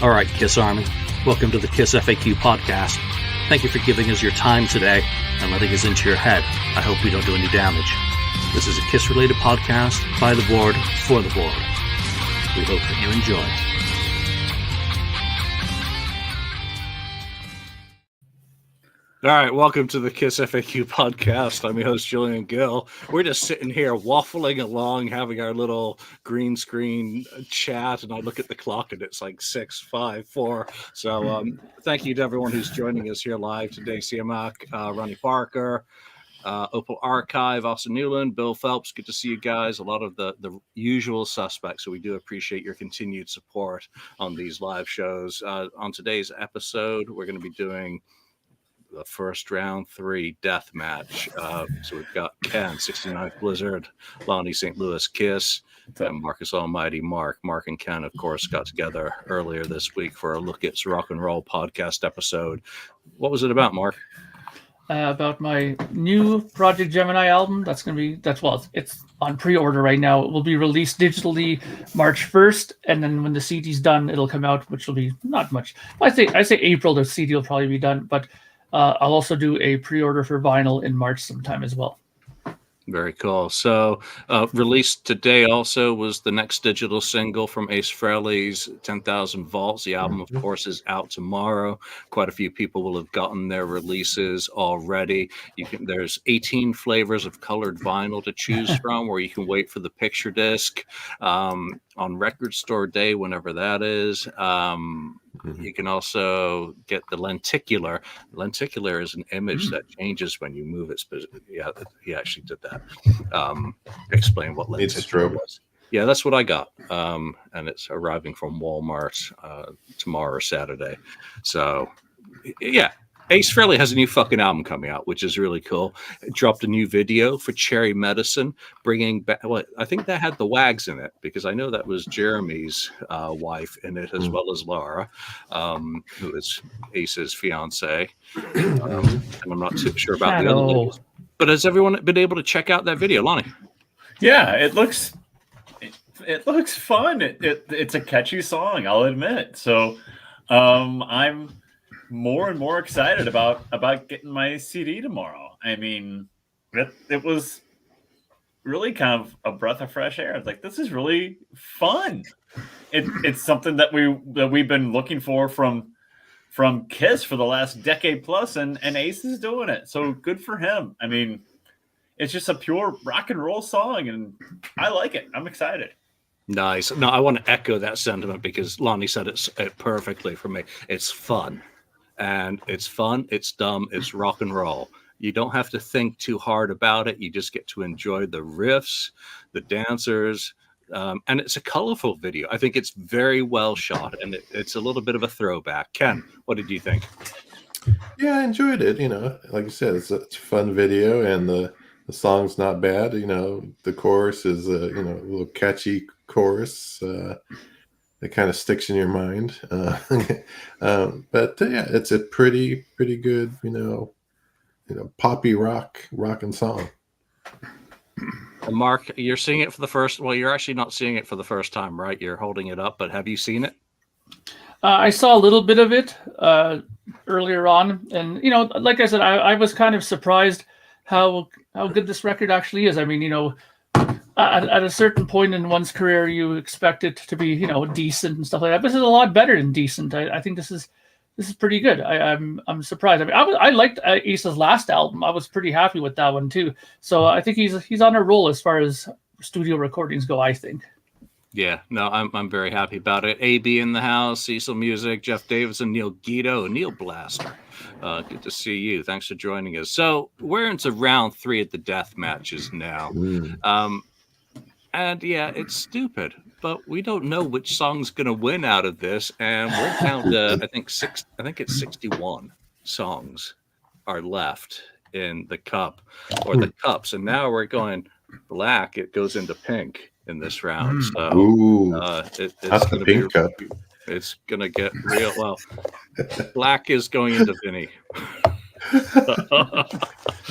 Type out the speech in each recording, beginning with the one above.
All right, Kiss Army, welcome to the KissFAQ podcast. Thank you for giving us your time today and letting us into your head. I hope we don't do any damage. This is a Kiss-related podcast by the board, for the board. We hope that you enjoy. All right, welcome to the KissFAQ podcast. I'm your host, Julian Gill. We're just sitting here waffling along, having our little green screen chat, and I look at the clock and it's like 6:54. So thank you to everyone who's joining us here live today. CMAC, Ronnie Parker, Opal Archive, Austin Newland, Bill Phelps. Good to see you guys. A lot of the usual suspects. So we do appreciate your continued support on these live shows. On today's episode, we're going to be doing the first round 3 death match. So we've got Ken, 69th Blizzard, Lonnie, St. Louis Kiss, and Marcus Almighty Mark. Mark and Ken, of course, got together earlier this week for a Look It's Rock and Roll podcast episode. What was it about, Mark? About my new Project Gemini album. It's on pre-order right now. It will be released digitally March 1st, and then when the CD's done, it'll come out, which will be not much. I say April, the CD will probably be done, but I'll also do a pre-order for vinyl in March sometime as well. Very cool. So released today also was the next digital single from Ace Frehley's 10,000 Volts. The album, of course, is out tomorrow. Quite a few people will have gotten their releases already. There's 18 flavors of colored vinyl to choose from, where you can wait for the picture disc on Record Store Day, whenever that is. You can also get the lenticular. Lenticular is an image that changes when you move it. Yeah, he actually did that. Explain what lenticular was. Yeah, that's what I got. And it's arriving from Walmart tomorrow or Saturday. So, yeah. Ace Frehley has a new fucking album coming out, which is really cool. It dropped a new video for Cherry Medicine, bringing back. Well, I think that had the Wags in it, because I know that was Jeremy's wife in it, as well as Laura, who is Ace's fiance. And I'm not too sure about the other ladies. But has everyone been able to check out that video, Lonnie? Yeah, it looks fun. It's a catchy song, I'll admit. So I'm more and more excited about getting my CD tomorrow. I mean, it was really kind of a breath of fresh air. It's like, this is really fun. It's something that we've been looking for from Kiss for the last decade plus, and Ace is doing it. So good for him. I mean, it's just a pure rock and roll song, and I like it. I'm excited. Nice. No, I want to echo that sentiment, because Lonnie said it perfectly for me. It's fun. And it's fun, it's dumb, it's rock and roll. You don't have to think too hard about it. You just get to enjoy the riffs, the dancers, and it's a colorful video. I think it's very well shot, and it's a little bit of a throwback. Ken, what did you think? Yeah, I enjoyed it. Like you said, it's a fun video, and the song's not bad. The chorus is a little catchy chorus. It kind of sticks in your mind, but yeah, it's a pretty good, poppy rockin' song. And Mark, you're seeing it for the first. Well, you're actually not seeing it for the first time, right? You're holding it up, but have you seen it? I saw a little bit of it earlier on, and like I said, I was kind of surprised how good this record actually is. I mean, at a certain point in one's career, you expect it to be, decent and stuff like that. But this is a lot better than decent. I think this is pretty good. I'm surprised. I mean, I liked Ace's last album. I was pretty happy with that one too. So I think he's on a roll as far as studio recordings go, I think. Yeah, no, I'm very happy about it. AB in the house, Cecil Music, Jeff Davidson, Neil Guido, Neil Blaster. Good to see you. Thanks for joining us. So we're into round 3 of the death matches now. And yeah, it's stupid, but we don't know which song's going to win out of this. And we're down to, I think it's 61 songs are left in the cup, or the cups. And now we're going black. It goes into pink in this round. So it's going to be cup. It's going to get real. Well, black is going into Vinny.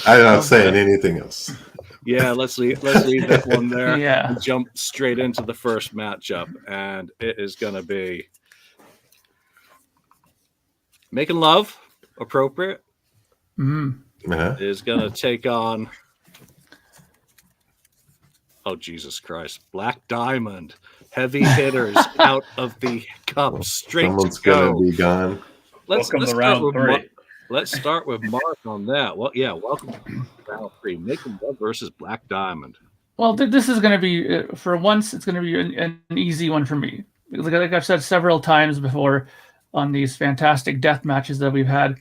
I'm not saying anything else. Yeah, let's leave that one there. Yeah. And jump straight into the first matchup, and it is going to be Making Love, appropriate, Uh-huh. is going to take on, oh, Jesus Christ, Black Diamond. Heavy hitters out of the cup, straight Someone's to go. gonna be gone. Welcome to start round with 3. Let's start with Mark on that. Well, yeah, welcome to round 3. Making Love versus Black Diamond. Well, this is going to be, for once, it's going to be an easy one for me. Like I've said several times before on these fantastic death matches that we've had,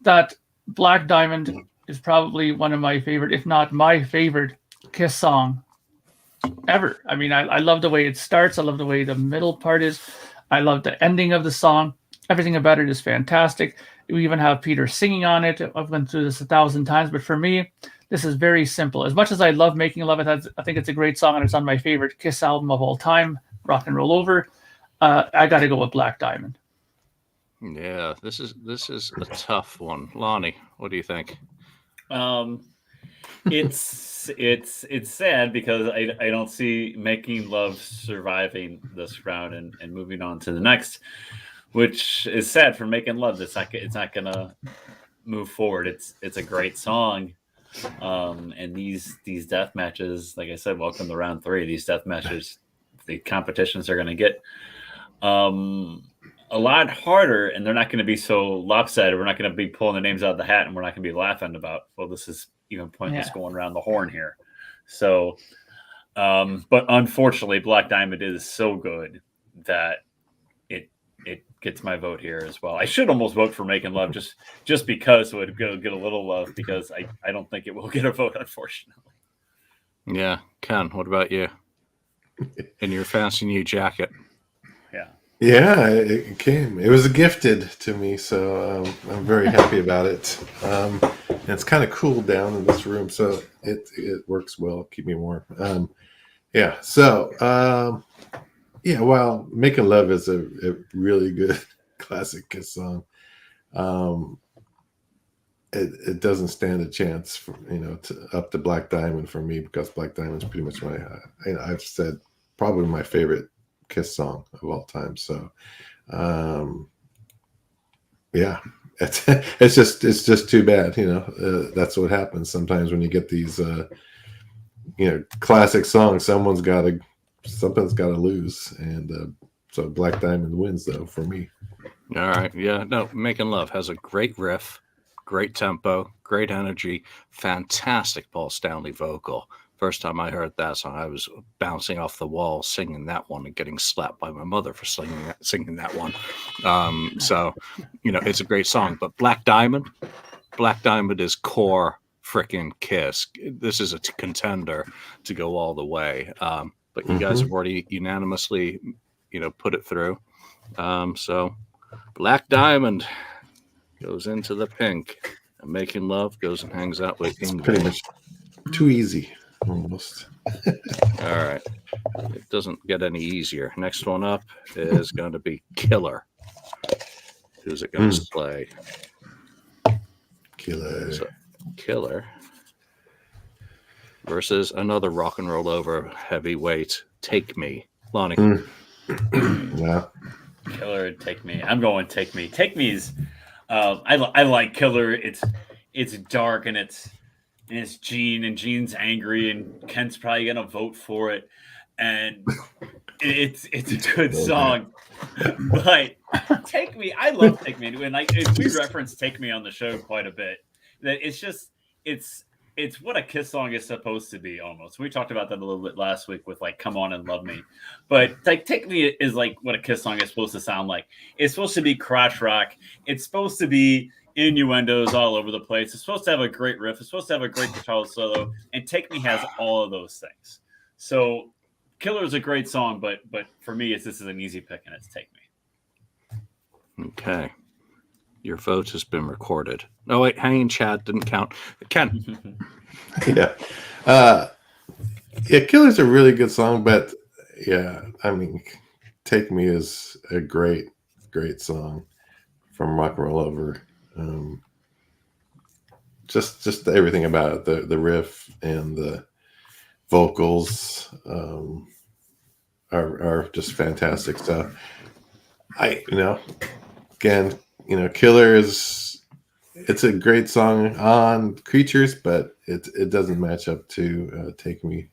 that Black Diamond is probably one of my favorite, if not my favorite, Kiss song ever. I mean, I love the way it starts. I love the way the middle part is. I love the ending of the song. Everything about it is fantastic. We even have Peter singing on it. I've been through this 1,000 times, but for me, this is very simple. As much as I love Making Love, I think it's a great song, and it's on my favorite Kiss album of all time, Rock and Roll Over. I got to go with Black Diamond. Yeah, this is a tough one. Lonnie, what do you think? It's sad because I don't see Making Love surviving this round and moving on to the next, which is sad for Making Love. It's not gonna move forward. It's a great song. And these death matches, like I said, welcome to round 3. These death matches, the competitions are going to get a lot harder, and they're not going to be so lopsided. We're not going to be pulling the names out of the hat, and we're not going to be laughing about, well, this is even pointless going around the horn here. So, but unfortunately, Black Diamond is so good that it gets my vote here as well. I should almost vote for Making Love just because it would get a little love, because I don't think it will get a vote, unfortunately. Yeah, Ken, what about you? In your fancy new jacket. Yeah, it came. It was gifted to me, so I'm very happy about it. And it's kind of cooled down in this room, so it works well. Keep me warm. Yeah. So yeah, well, Making Love is a really good classic Kiss song. It doesn't stand a chance, for, up to Black Diamond for me, because Black Diamond is pretty much I've said probably my favorite Kiss song of all time. So, yeah, it's just too bad. That's what happens sometimes when you get these, classic songs. Something's got to lose, and so Black Diamond wins though for me. All right, yeah, no, Making Love has a great riff, great tempo, great energy, fantastic Paul Stanley vocal. First time I heard that song, I was bouncing off the wall singing that one and getting slapped by my mother for singing that one. So, it's a great song. But Black Diamond is core frickin' Kiss. This is a contender to go all the way. But you guys have already unanimously, put it through. So Black Diamond goes into the pink, and Making Love goes and hangs out with Ingrid. Pretty much too easy. Almost. All right. It doesn't get any easier. Next one up is going to be Killer. Who's it going to play? Killer. So, Killer versus another Rock and Roll Over heavyweight, Take Me. Lonnie. Yeah. Killer, Take Me. I'm going Take Me. Take Me is I like Killer. It's dark, and it's Gene, and Gene's angry, and Kent's probably gonna vote for it, and it's a good song. But Take Me, I love Take Me, and we reference Take Me on the show quite a bit. That it's what a Kiss song is supposed to be, almost. We talked about that a little bit last week with Come On and Love Me, but Take Me is like what a Kiss song is supposed to sound like. It's supposed to be crotch rock. It's supposed to be innuendos all over the place. It's supposed to have a great riff. It's supposed to have a great guitar solo, and Take Me has all of those things. So Killer is a great song, but for me, this is an easy pick, and it's Take Me. Okay. Your vote has been recorded. Oh, wait, hanging Chad didn't count. Ken. Yeah. Killer's a really good song, but yeah, I mean, Take Me is a great song from Rock and Roll Over. Just everything about it, the riff and the vocals are just fantastic. So again, Killer it's a great song on Creatures, but it doesn't match up to Take Me,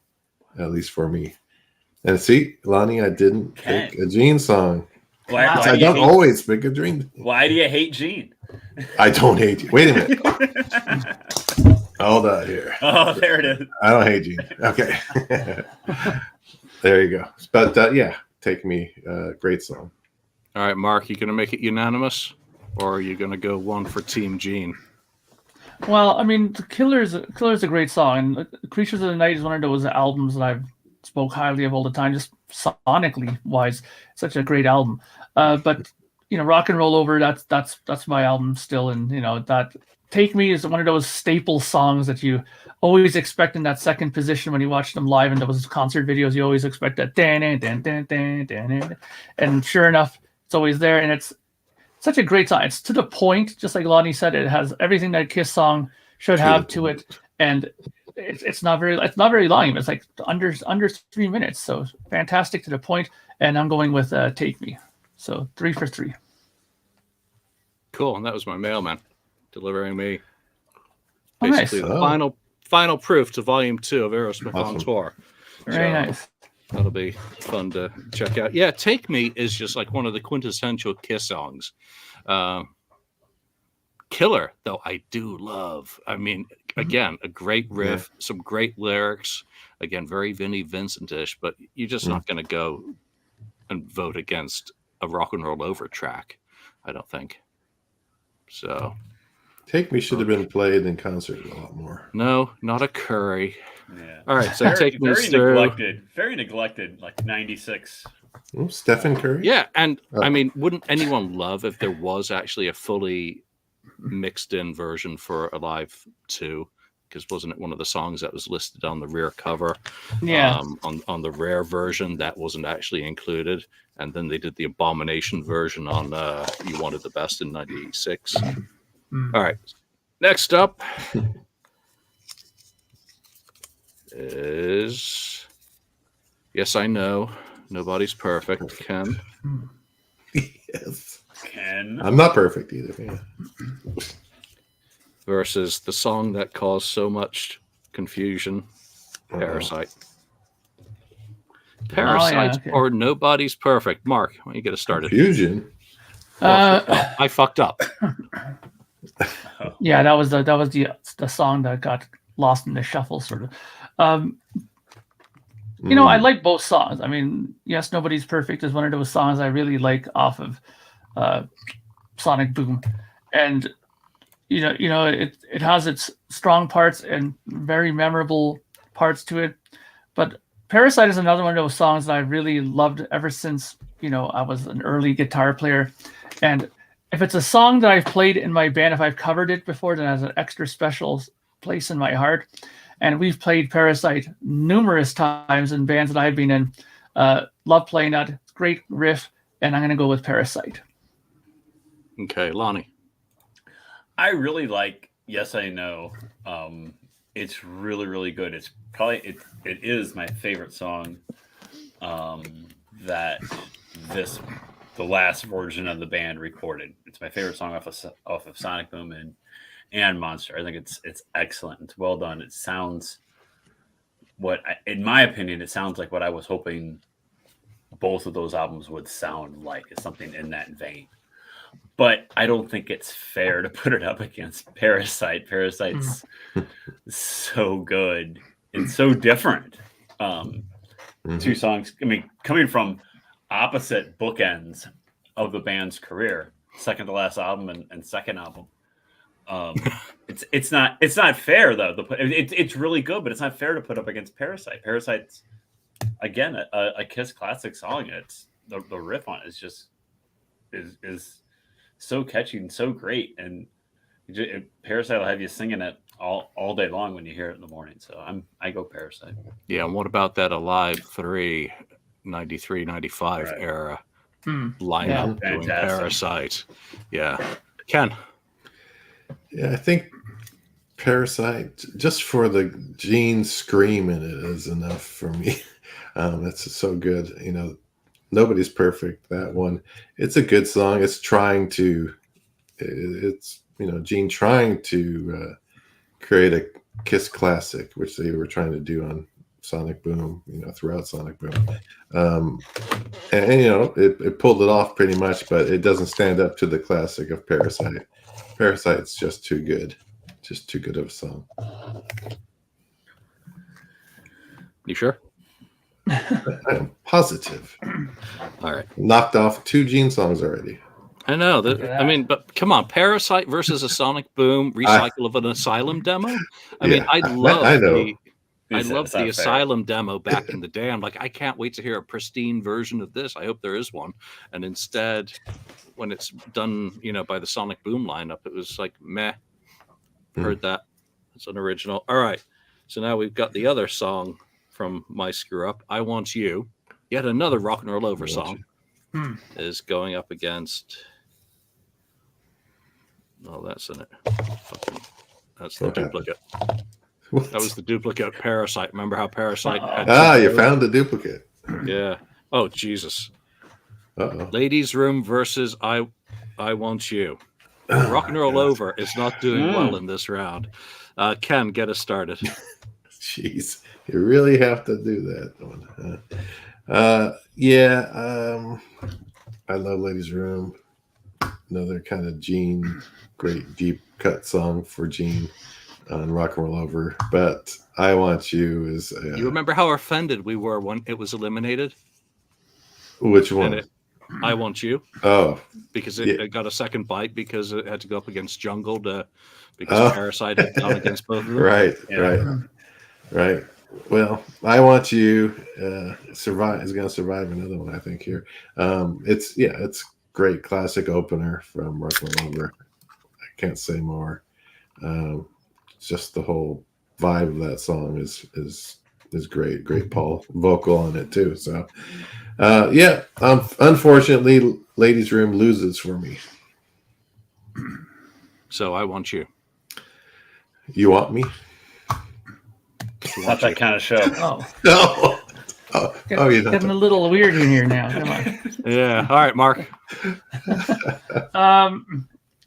at least for me. And see, Lonnie, I didn't pick a Gene song. Why I don't always pick a Gene. Why do you hate Gene? I don't hate you. Wait a minute. Hold on here. Oh, there it is. I don't hate Gene. Okay. There you go. But yeah, Take Me, great song. All right, Mark, you going to make it unanimous? Or are you going to go one for Team Gene? Well, I mean, the Killer's a great song, and Creatures of the Night is one of those albums that I've spoke highly of all the time, just sonically wise. Such a great album. But Rock and Roll Over, that's my album still, and that Take Me is one of those staple songs that you always expect in that second position when you watch them live in those concert videos. You always expect that dan dan dan dan dan, and sure enough, it's always there, and it's such a great song. It's to the point, just like Lonnie said. It has everything that a Kiss song should have to it, and it's not very long. Even it's like under 3 minutes. So fantastic to the point. And I'm going with Take Me. So 3 for 3. Cool, and that was my mailman delivering me Oh, basically nice. the final proof to Volume 2 of Aerosmith on Tour. Very nice. That'll be fun to check out. Yeah, Take Me is just like one of the quintessential Kiss songs. Killer, though, I do love. I mean, again, a great riff, some great lyrics. Again, very Vinnie Vincent-ish, but you're just not going to go and vote against a Rock and Roll Over track, I don't think. So, Take Me should have been played in concert a lot more. No, not a Curry. Yeah. All right, so Take Me very neglected, like 96. Oh, Stephen Curry? Yeah, and I mean, wouldn't anyone love if there was actually a fully mixed in version for Alive 2? Because wasn't it one of the songs that was listed on the rear cover? Yeah. On the rare version, that wasn't actually included. And then they did the Abomination version on You Wanted the Best in 96. All right. Next up is Yes, I Know. Nobody's Perfect. Ken. Yes. Ken. I'm not perfect either. Yeah. Versus the song that caused so much confusion, Parasite. Parasite or Nobody's Perfect. Mark, why don't you get us started? Confusion? I fucked up. Yeah, that was the song that got lost in the shuffle, sort of. I like both songs. I mean, Yes, Nobody's Perfect is one of those songs I really like off of Sonic Boom, and it has its strong parts and very memorable parts to it. But Parasite is another one of those songs that I really loved ever since I was an early guitar player, and if it's a song that I've played in my band, if I've covered it before, then it has an extra special place in my heart. And we've played Parasite numerous times in bands that I've been in. Love playing that. It's a great riff, and I'm going to go with Parasite. Okay, Lonnie. I really like Yes, I Know. It's really, really good. It's probably it is my favorite song that the last version of the band recorded. It's my favorite song off of Sonic Boom and Monster. I think it's excellent. It's well done. It sounds in my opinion, it sounds like what I was hoping both of those albums would sound like. It's something in that vein. But I don't think it's fair to put it up against Parasite. Parasite's so good. It's so different. Two songs, I mean, coming from opposite bookends of the band's career, second to last album and second album. It's not fair though. It's really good, but it's not fair to put up against Parasite. Parasite's again a Kiss classic song. It's the riff on it is so catchy and so great, and Parasite will have you singing it all day long when you hear it in the morning. So I go Parasite. Yeah, and what about that Alive 3, 93, 95 era lineup doing Parasite? Yeah, Ken. Yeah, I think Parasite, just for the Gene scream in it, is enough for me. That's so good. Nobody's Perfect. That one, it's a good song. It's trying to it's Gene trying to create a Kiss classic, which they were trying to do on Sonic Boom, throughout Sonic Boom. And it pulled it off pretty much, but it doesn't stand up to the classic of Parasite. Parasite's just too good of a song. You sure? I am positive. All right. Knocked off 2 Gene songs already. I know that. Yeah. I mean, but come on, Parasite versus a Sonic Boom recycle of an Asylum demo. I mean, I love the Asylum demo back in the day. I'm like, I can't wait to hear a pristine version of this. I hope there is one. And instead, when it's done, by the Sonic Boom lineup, it was like, meh. Heard that. It's an original. All right. So now we've got the other song from My Screw Up, I Want You. Yet another Rock and Roll Over song is going up against. Oh, that's in it. That's the duplicate. What? That was the duplicate Parasite. Remember how Parasite had you found the duplicate. Yeah. Oh, Jesus. Uh-oh. Ladies' Room versus I Want You. Rock and Roll Over is not doing well in this round. Ken, get us started. Jeez, you really have to do that one. I love Ladies' Room. Another kind of Gene, great deep cut song for Gene on Rock and Roll Over. But I Want You is... you remember how offended we were when it was eliminated? Which one? I Want You. Oh. Because it got a second bite because it had to go up against Jungle because Parasite had gone against both of them. Right. Well, I Want You is going to survive another one, I think, here. It's great classic opener from Rock and Roll Over. I can't say more. Just the whole vibe of that song is great. Great Paul vocal on it too. So, unfortunately, Ladies' Room loses for me. So I Want You. You want me? It's not that kind of show. Oh. No. You're not. Getting a little weird in here now. Come on. Yeah. All right, Mark.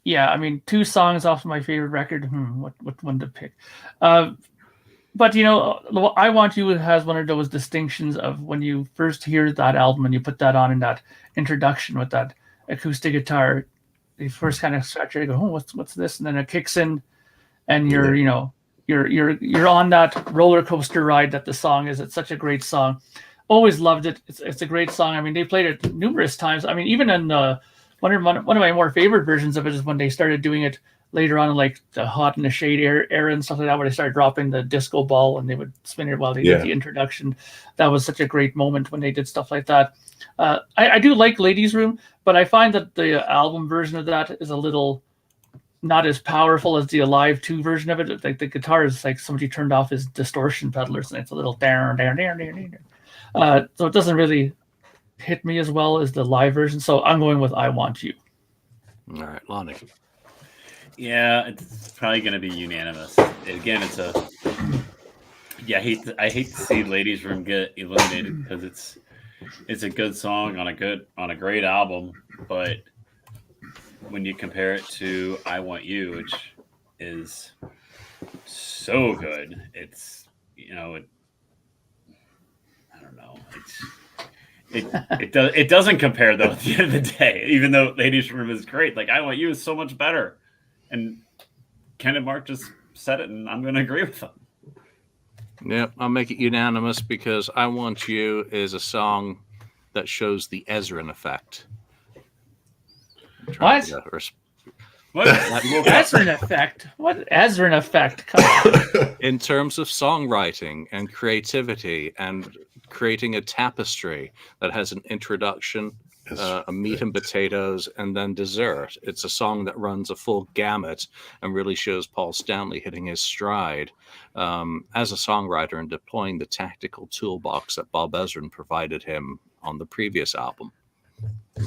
Yeah, I mean, 2 songs off my favorite record. What one to pick? But I Want You has one of those distinctions of when you first hear that album and you put that on in that introduction with that acoustic guitar, you first kind of scratch your head, go, oh, what's this? And then it kicks in, and you're on that roller coaster ride that the song is. It's such a great song. Always loved it. It's a great song. I mean, they played it numerous times. I mean, even in one of my more favorite versions of it is when they started doing it later on, like the Hot in the Shade era and stuff like that, where they started dropping the disco ball and they would spin it while they did the introduction. That was such a great moment when they did stuff like that. I do like Ladies' Room, but I find that the album version of that is a little not as powerful as the Alive 2 version of it. Like the guitar is like somebody turned off his distortion pedalers and it's a little down. So it doesn't really hit me as well as the live version. So I'm going with I Want You. All right, Lonnie. Yeah, it's probably going to be unanimous. Again, I hate to see Ladies' Room get eliminated because it's a good song on a great album, but when you compare it to I Want You, which is so good, it's I don't know. It doesn't compare though at the end of the day, even though Ladies' Room is great. Like I Want You is so much better. And Ken and Mark just said it, and I'm going to agree with them. Yep, I'll make it unanimous because I Want You is a song that shows the Ezrin effect. What? What? Ezrin effect? What Ezrin effect? Come on. In terms of songwriting and creativity and creating a tapestry that has an introduction, a meat and potatoes, and then dessert. It's a song that runs a full gamut and really shows Paul Stanley hitting his stride as a songwriter and deploying the tactical toolbox that Bob Ezrin provided him on the previous album.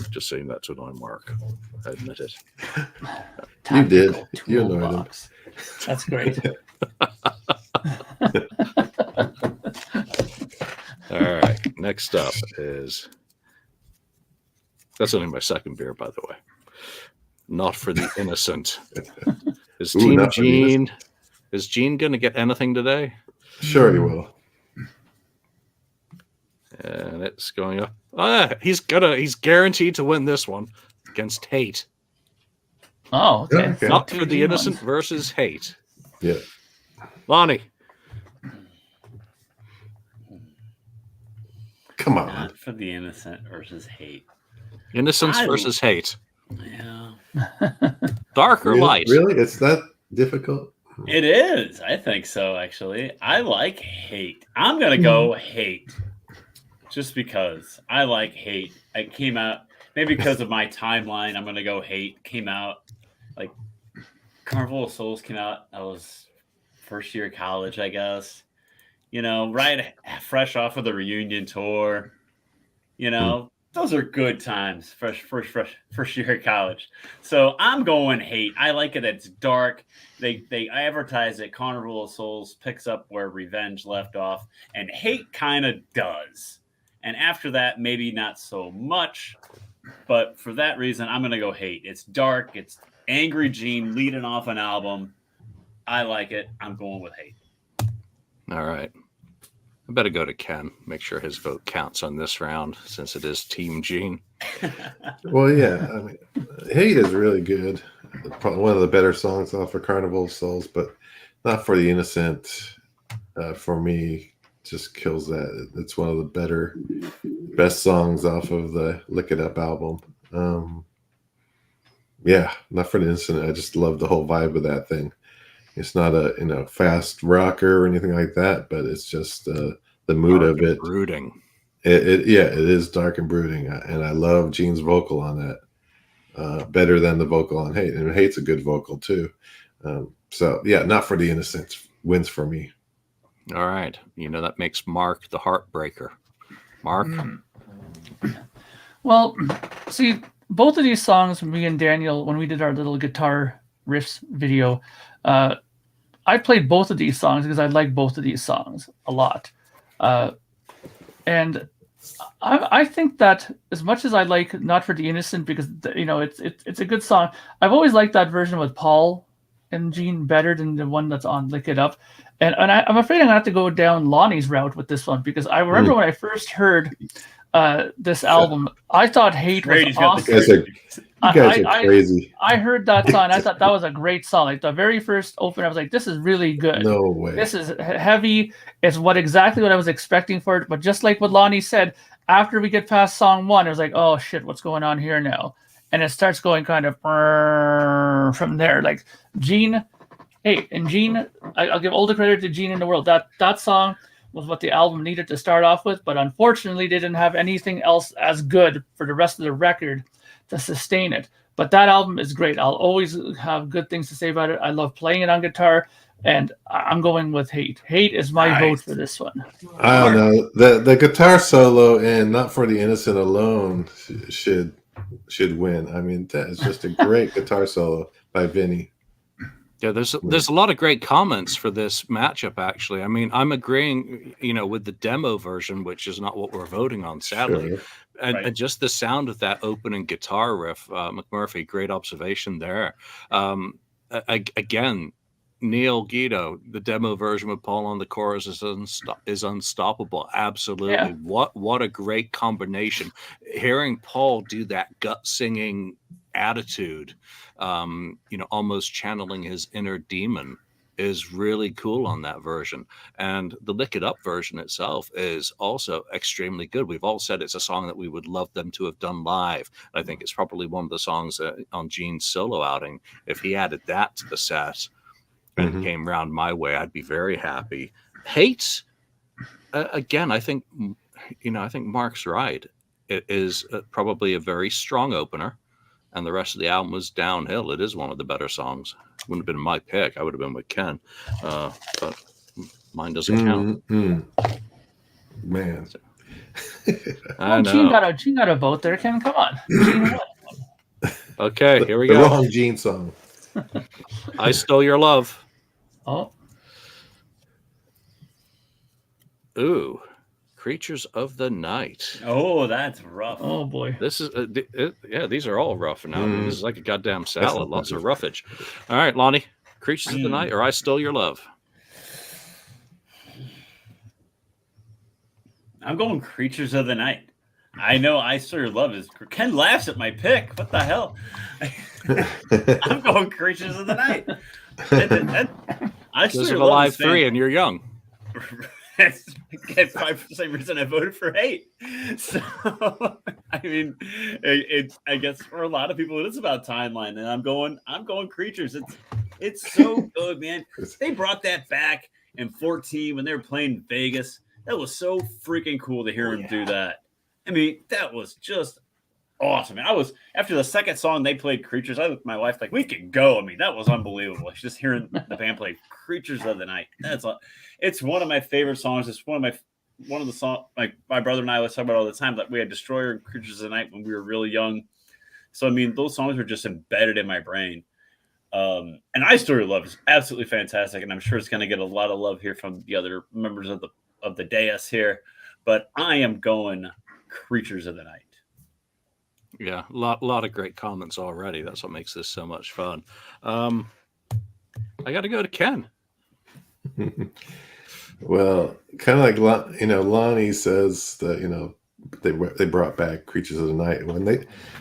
Just saying that to annoy Mark. I admit it. You did. You annoyed him. That's great. All right. Next up is... That's only my second beer, by the way. Not for the Innocent. Is Ooh, Team Not for the Innocent. Gene? Is Gene going to get anything today? Sure, he will. And it's going up. He's guaranteed to win this one against Hate. Oh, okay. Okay. Not Two for the Gene Innocent ones. versus Hate. Yeah. Lonnie. Come on. Not for the Innocent versus Hate. Innocence versus Hate. Yeah. Dark or light? Really? It's that difficult? It is. I think so, actually. I like Hate. I'm going to go Hate. Just because I like Hate. It came out, maybe because of my timeline, I'm going to go Hate. Came out, like, Carnival of Souls came out. I was first year of college, I guess. You know, right fresh off of the reunion tour. You know, those are good times. First year of college. So I'm going Hate. I like it. It's dark. They advertise that Carnival of Souls picks up where Revenge left off, and Hate kind of does. And after that, maybe not so much. But for that reason, I'm going to go Hate. It's dark. It's Angry Gene leading off an album. I like it. I'm going with Hate. All right. I better go to Ken. Make sure his vote counts on this round since it is Team Gene. Well, yeah. I mean, Hate is really good. Probably one of the better songs off of Carnival of Souls, but Not for the Innocent, for me, just kills that. It's one of the best songs off of the Lick It Up album. Yeah, Not for the Innocent. I just love the whole vibe of that thing. It's not a fast rocker or anything like that, but it's just the mood Dark of it. Brooding. It is dark and brooding, and I love Gene's vocal on that better than the vocal on Hate, and Hate's a good vocal too. So yeah, Not for the Innocent wins for me. All right. That makes Mark the heartbreaker. Mark? Well, see, both of these songs, me and Daniel, when we did our little guitar riffs video, I played both of these songs because I like both of these songs a lot. And I think that as much as I like Not for the Innocent, because it's a good song, I've always liked that version with Paul and Gene better than the one that's on Lick It Up. And I'm afraid I'm going to have to go down Lonnie's route with this one, because I remember when I first heard this album, I thought Hate was awesome. You guys are crazy. I heard that song. I thought that was a great song. Like the very first open, I was like, this is really good. No way. This is heavy. It's exactly what I was expecting for it. But just like what Lonnie said, after we get past song one, it was like, oh shit, what's going on here now? And it starts going kind of from there. Like Gene, I'll give all the credit to Gene in the world. That song was what the album needed to start off with, but unfortunately they didn't have anything else as good for the rest of the record to sustain it. But that album is great. I'll always have good things to say about it. I love playing it on guitar, and I'm going with Hate. Hate is my vote for this one. I don't know. The guitar solo and Not for the Innocent alone should win. I mean, that is just a great guitar solo by Vinny. Yeah, there's a lot of great comments for this matchup, actually. I mean, I'm agreeing, with the demo version, which is not what we're voting on, sadly. Sure. And just the sound of that opening guitar riff, McMurphy, great observation there. Again, Neil Guido, the demo version with Paul on the chorus is unstoppable. Absolutely. Yeah. What a great combination. Hearing Paul do that gut singing attitude, almost channeling his inner demon, is really cool on that version. And the Lick It Up version itself is also extremely good. We've all said it's a song that we would love them to have done live. I think it's probably one of the songs on Gene's solo outing. If he added that to the set and came round my way, I'd be very happy. Hate, again, I think Mark's right. It is probably a very strong opener, and the rest of the album was downhill. It is one of the better songs. Wouldn't have been my pick. I would have been with Ken, but mine doesn't count. Man, I know. Gene got a vote there. Ken, come on. Gene won. Okay, here we go. The wrong Gene song. I Stole Your Love. Oh. Ooh. Creatures of the Night. Oh, that's rough. Oh boy. This is these are all rough now. I mean, this is like a goddamn salad. not Lots of bad. roughage. All right, Lonnie. Creatures of the Night, or I Stole Your Love. I'm going Creatures of the Night. I know I Stole Your Love is. Ken laughs at my pick. What the hell? I'm going Creatures of the Night. I Stole Those are Your the Love live is three, and you're young. That's again, probably for the same reason I voted for hate. So I mean, I guess for a lot of people it is about timeline, and I'm going Creatures. It's so good, man. They brought that back in 14 when they were playing Vegas. That was so freaking cool to hear him do that. I mean, that was just awesome. I was after the second song they played Creatures. I looked at my wife like, we could go. I mean, that was unbelievable. Just hearing the band play Creatures of the Night. It's one of my favorite songs. It's one of the songs like my brother and I always talk about all the time. That we had Destroyer and Creatures of the Night when we were really young. So I mean, those songs were just embedded in my brain. And I Stole Your Love is absolutely fantastic, and I'm sure it's going to get a lot of love here from the other members of the dais here. But I am going Creatures of the Night. Yeah, a lot of great comments already. That's what makes this so much fun. I got to go to Ken. Well, kind of like Lonnie says that they brought back Creatures of the Night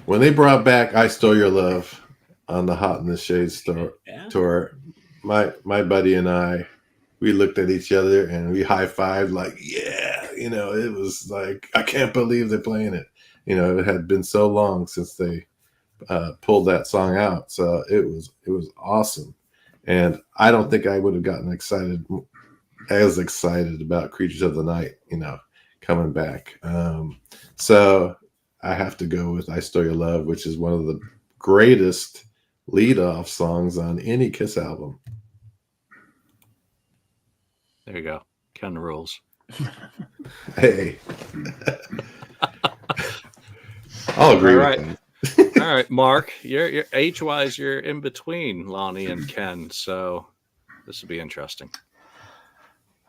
when they brought back I Stole Your Love on the Hot in the Shade tour. My buddy and I, we looked at each other and we high-fived like, yeah, it was like, I can't believe they're playing it. It had been so long since they pulled that song out. So it was awesome. And I don't think I would have gotten as excited about Creatures of the Night, coming back. So I have to go with I Stole Your Love, which is one of the greatest lead-off songs on any Kiss album. There you go. Ken rules. Hey. I'll agree with that. All right, Mark, you're age-wise, you're in between Lonnie and Ken, so this will be interesting.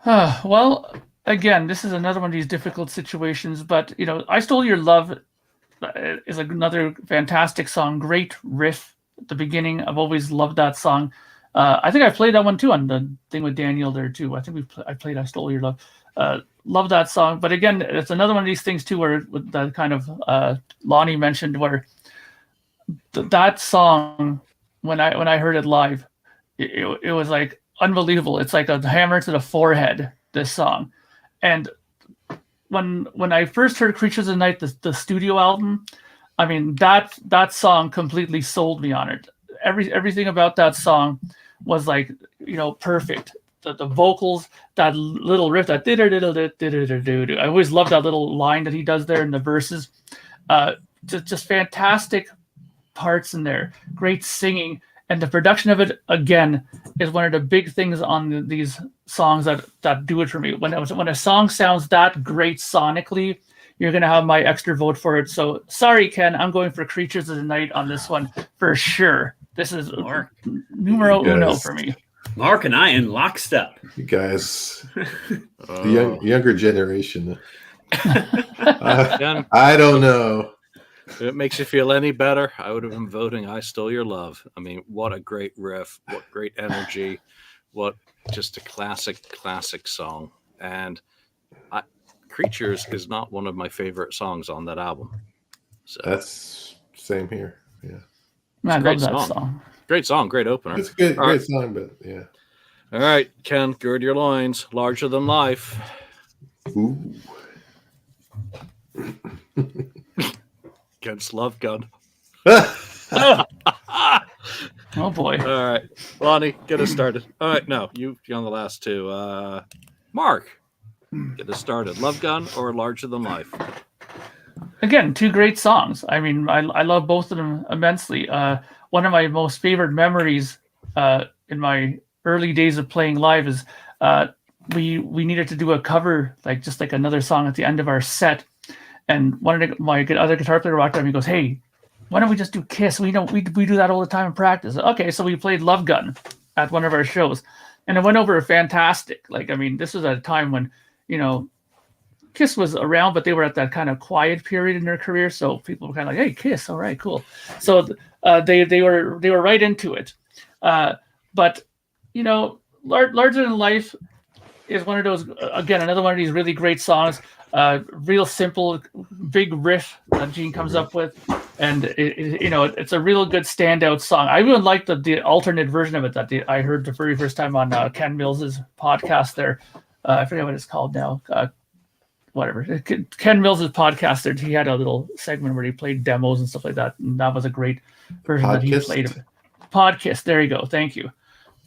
Well, again, this is another one of these difficult situations, but I Stole Your Love is another fantastic song. Great riff at the beginning. I've always loved that song. I think I played that one too on the thing with Daniel there too. I think I played I Stole Your Love. Love that song. But again, it's another one of these things too where that kind of Lonnie mentioned where that song, when I heard it live, it was like unbelievable. It's like a hammer to the forehead, this song. And when I first heard Creatures of the Night, the studio album, I mean, that song completely sold me on it. Everything about that song was like, perfect. The vocals, that little riff, that I always love that little line that he does there in the verses. Just fantastic parts in there. Great singing, and the production of it again is one of the big things on these songs that do it for me. When a song sounds that great sonically, you're gonna have my extra vote for it. So sorry, Ken, I'm going for Creatures of the Night on this one for sure. This is numero uno for me. Mark and I in lockstep. You guys, the younger generation. I don't know. If it makes you feel any better, I would have been voting I Stole Your Love. I mean, what a great riff, what great energy, what just a classic song. And Creatures is not one of my favorite songs on that album. So that's same here. Yeah. I love that song. Great song, great opener. It's a great song, but yeah. All right, Ken, gird your loins. Larger Than Life. Ooh. Against Love Gun. Oh boy. All right, Lonnie, get us started. All right, no, you're on the last two. Mark, get us started. Love Gun or Larger Than Life? Again, two great songs. I mean, I love both of them immensely. One of my most favorite memories in my early days of playing live is we needed to do a cover, just like another song at the end of our set. And my other guitar player walked up and he goes, "Hey, why don't we just do Kiss? We do that all the time in practice." Okay, so we played Love Gun at one of our shows, and it went over fantastic. This was at a time when Kiss was around, but they were at that kind of quiet period in their career, so people were kind of like, "Hey, Kiss, all right, cool." So they were right into it. But you know, Larger Than Life is one of those, again, another one of these really great songs. Real simple, big riff that Gene comes up with, and it's a real good standout song. I even like the alternate version of it that I heard the very first time on Ken Mills's podcast there. I forget what it's called now. Whatever. Ken Mills's podcast there, he had a little segment where he played demos and stuff like that, and that was a great version that he played of it. Podcast. There you go. Thank you.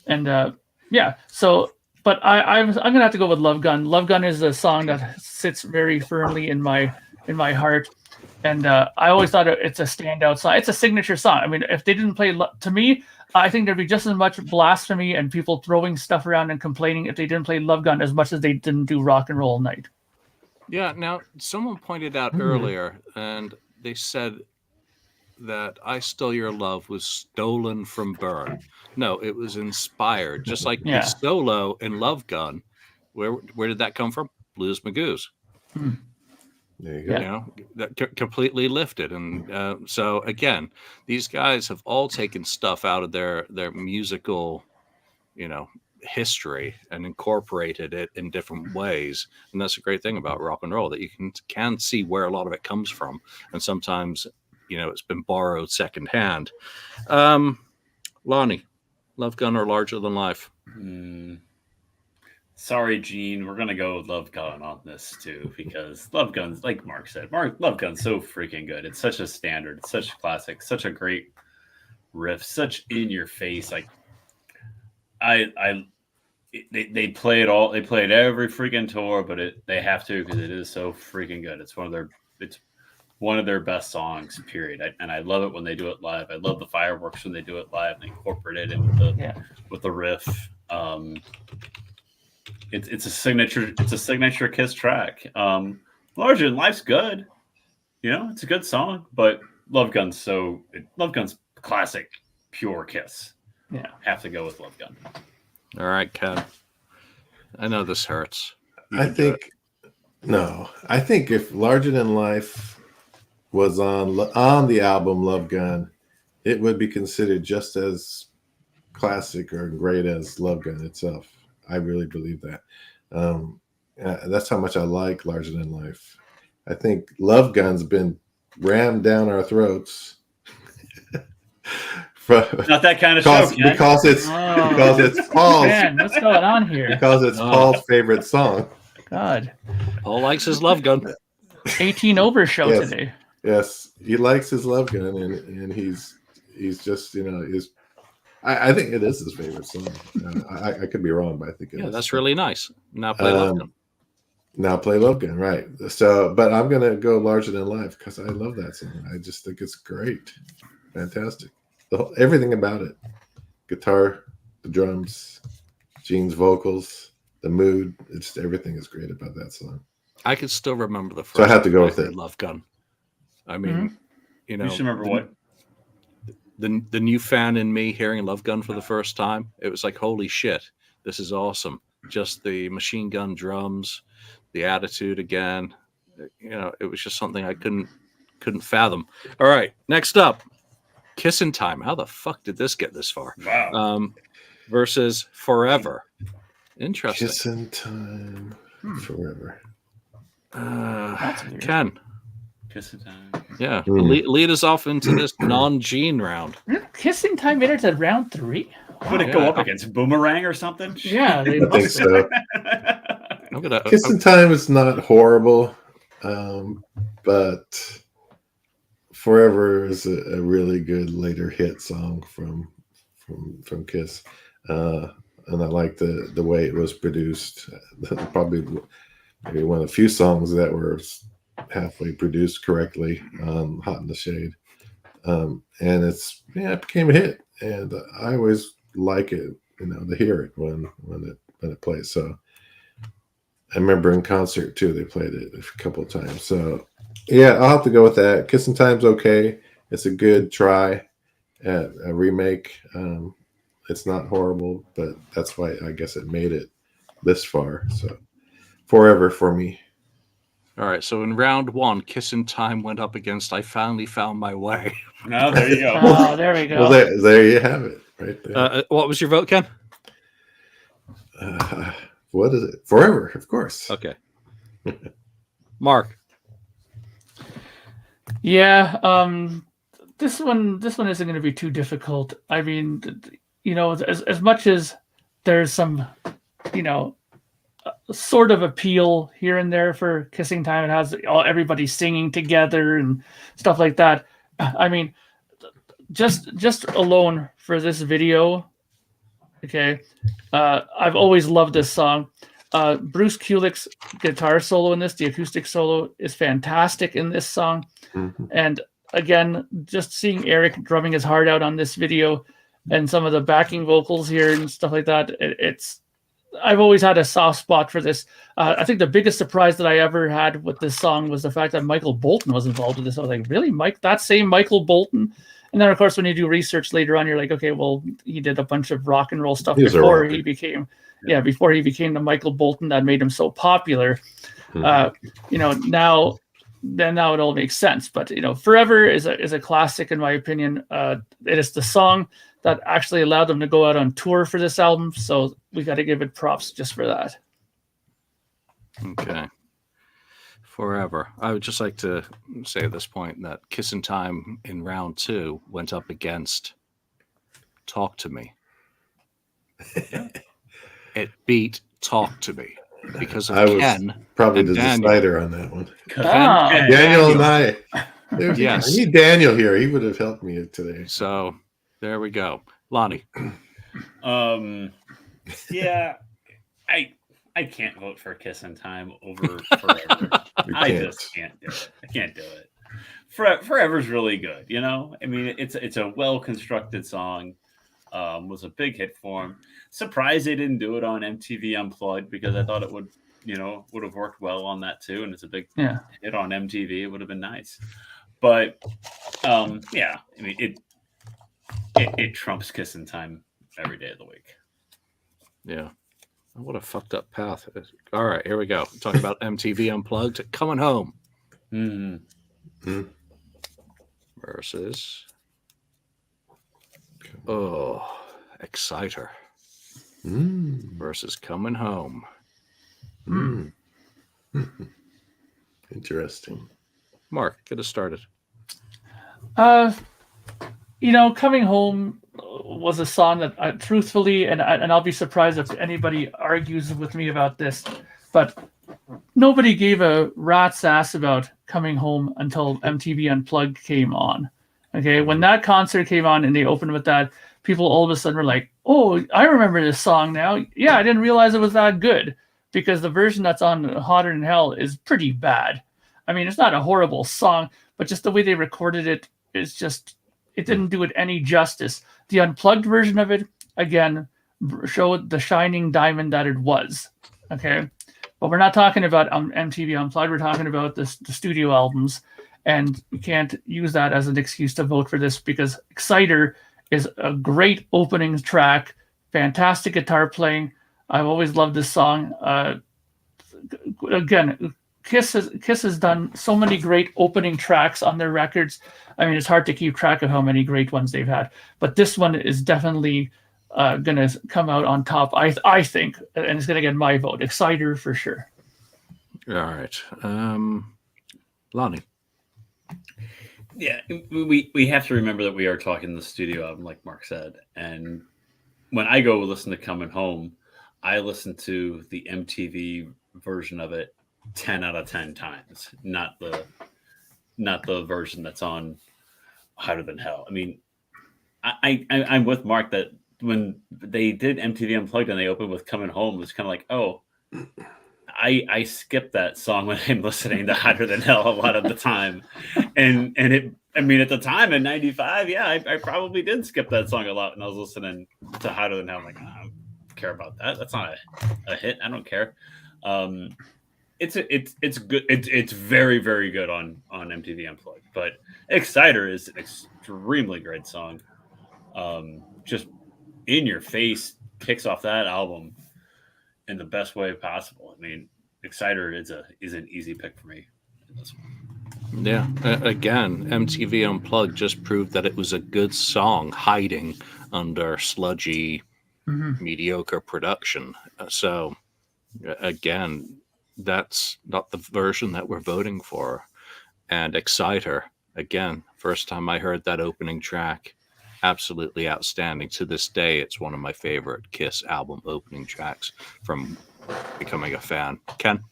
And yeah, so. But I'm gonna have to go with Love Gun. Love Gun is a song that sits very firmly in my heart, and I always thought it's a standout song. It's a signature song. I mean, if they didn't play, to me, I think there'd be just as much blasphemy and people throwing stuff around and complaining if they didn't play Love Gun as much as they didn't do Rock and Roll Night. Yeah. Now, someone pointed out earlier, and they said that I Stole Your Love was stolen from Burn. No, it was inspired, just like the solo in Love Gun. Where did that come from? Blues Magoos. There you go. You know, that completely lifted. And so again, these guys have all taken stuff out of their musical, history and incorporated it in different ways. And that's a great thing about rock and roll, that you can see where a lot of it comes from. And sometimes, it's been borrowed secondhand. Lonnie, Love Gun or Larger Than Life? Sorry, Gene. We're going to go with Love Gun on this, too, because Love Gun's, like Mark said, Love Gun's so freaking good. It's such a standard. It's such a classic. Such a great riff. Such in your face. Like, they play it all. They play it every freaking tour, but they have to, because it is so freaking good. It's one of their best songs, period. And I love it when they do it live. I love the fireworks when they do it live and they incorporate it in with the riff. It's a signature Kiss track. Larger Than Life's good. It's a good song, but Love Gun's classic, pure Kiss. Yeah. Have to go with Love Gun. All right, Ken. I know this hurts. I think if Larger Than Life was on the album Love Gun, it would be considered just as classic or great as Love Gun itself. I really believe that. That's how much I like Larger Than Life. I think Love Gun's been rammed down our throats. Not that kind of show, because it's Paul's. Man, what's going on here? Because it's Paul's favorite song. God, Paul likes his Love Gun. 18 over show today. Yes, he likes his Love Gun, and he's just I think it is his favorite song. I could be wrong, but I think it is. That's really nice. Now play Love Gun. Now play Love Gun, right? So, but I'm gonna go Larger Than Life because I love that song. I just think it's great, fantastic. Everything about it, guitar, the drums, Gene's vocals, the mood. It's everything is great about that song. I can still remember the first. So I have to go with it. Love Gun. I mean, you should remember what the new fan in me hearing Love Gun for the first time. It was like, holy shit, this is awesome. Just the machine gun drums, the attitude again. It was just something I couldn't fathom. All right, next up, Kissin' Time. How the fuck did this get this far? Wow. Versus Forever. Interesting. Kissin' Time. Forever. Ken. Kissin' Time. Yeah. Lead us off into this non-Gene round. Kissing Time entered to round 3. Would it go up against Boomerang or something? Yeah, I think so. I'm Kissin' Time is not horrible, but Forever is a really good later hit song from Kiss, and I like the way it was produced. Probably maybe one of the few songs that were halfway produced correctly on Hot in the Shade, and it became a hit, and I always like it, to hear it when it plays. So I remember in concert too, they played it a couple of times. So yeah, I'll have to go with that. Kissin' Time's okay. It's a good try at a remake. It's not horrible, but that's why I guess it made it this far. So Forever for me. All right, so in round one, Kissin' Time went up against I Finally Found My Way. No, there you go. Oh, there we go. Well, there you have it, right there. What was your vote, Ken? What is it? Forever, of course. Okay. Mark. Yeah, this one isn't going to be too difficult. I mean, as much as there's some, sort of appeal here and there for Kissing Time, it has everybody singing together and stuff like that. I mean, just alone for this video, okay. I've always loved this song. Bruce Kulick's guitar solo in this, the acoustic solo, is fantastic in this song. Mm-hmm. And again, just seeing Eric drumming his heart out on this video and some of the backing vocals here and stuff like that, I've always had a soft spot for this. I think the biggest surprise that I ever had with this song was the fact that Michael Bolton was involved with this. I was like, really, Mike? That same Michael Bolton? And then, of course, when you do research later on, you're like, okay, well, he did a bunch of rock and roll stuff before he became the Michael Bolton that made him so popular. Mm-hmm. Now it all makes sense. But Forever is a classic in my opinion. It is the song that actually allowed them to go out on tour for this album, so we got to give it props just for that. Okay. Forever. I would just like to say at this point that Kissin' Time in round two went up against Talk to Me. It beat Talk to Me because of Ken. Probably and the Daniel. decider on that one. Daniel and I. Yes. I need Daniel here. He would have helped me today. So there we go. Lonnie. Yeah, I can't vote for Kissin' Time over Forever. I just can't do it. I can't do it. Forever's really good, I mean, it's a well-constructed song. Was a big hit for him. Surprised they didn't do it on MTV Unplugged because I thought it would have worked well on that too. And it's a big hit on MTV. It would have been nice. But I mean, it trumps Kissin' Time every day of the week. Yeah. What a fucked up path. All right, here we go. Talking about MTV Unplugged. Coming Home. Mm-hmm. Versus Exciter. Versus Coming Home. Interesting. Mark, get us started. Coming Home was a song that truthfully, and I'll be surprised if anybody argues with me about this, but nobody gave a rat's ass about Coming Home until MTV Unplugged came on. Okay, when that concert came on and they opened with that, people all of a sudden were like, oh, I remember this song now. Yeah, I didn't realize it was that good because the version that's on Hotter Than Hell is pretty bad. I mean, it's not a horrible song, but just the way they recorded it is just, it didn't do it any justice. The unplugged version of it, again, showed the shining diamond that it was. Okay, but we're not talking about MTV Unplugged. We're talking about the studio albums, and you can't use that as an excuse to vote for this because Exciter is a great opening track, fantastic guitar playing. I've always loved this song. Again, Kiss has done so many great opening tracks on their records. I mean, it's hard to keep track of how many great ones they've had, but this one is definitely going to come out on top, I think, and it's going to get my vote. Exciter for sure. All right. Lonnie. Yeah, we have to remember that we are talking the studio album, like Mark said. And when I go listen to Coming Home, I listen to the MTV version of it 10 out of 10 times, not the version that's on Hotter Than Hell. I mean, I'm with Mark that when they did MTV Unplugged and they opened with Coming Home, it was kind of like, oh, I skip that song when I'm listening to Hotter Than Hell a lot of the time. And it, I mean, at the time in 95, yeah, I probably did skip that song a lot when I was listening to Hotter Than Hell. I'm like, I don't care about that. That's not a hit. I don't care. It's good. It's very, very good on MTV Unplugged. But Exciter is an extremely great song. Just in your face, kicks off that album in the best way possible. I mean, Exciter is an easy pick for me. Yeah. Again, MTV Unplugged just proved that it was a good song hiding under sludgy, mediocre production. So, again, that's not the version that we're voting for. And Exciter, again, first time I heard that opening track, absolutely outstanding. To this day, it's one of my favorite Kiss album opening tracks from becoming a fan. Ken?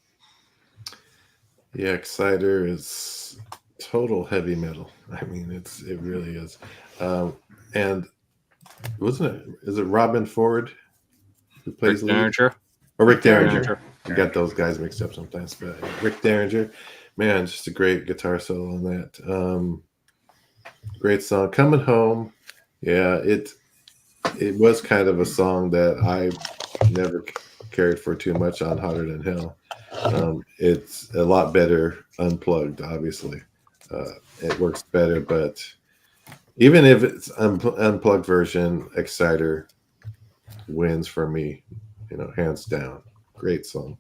Yeah, Exciter is total heavy metal. I mean, it really is. And wasn't it? Is it Robin Ford who plays Rick lead? Derringer? Or Rick Derringer. Derringer. I got those guys mixed up sometimes, but Rick Derringer, man, just a great guitar solo on that. Great song, Coming Home. Yeah, it was kind of a song that I never cared for too much on Hotter Than Hell. It's a lot better unplugged, obviously. It works better, but even if it's unplugged version, Exciter wins for me, hands down. Great song.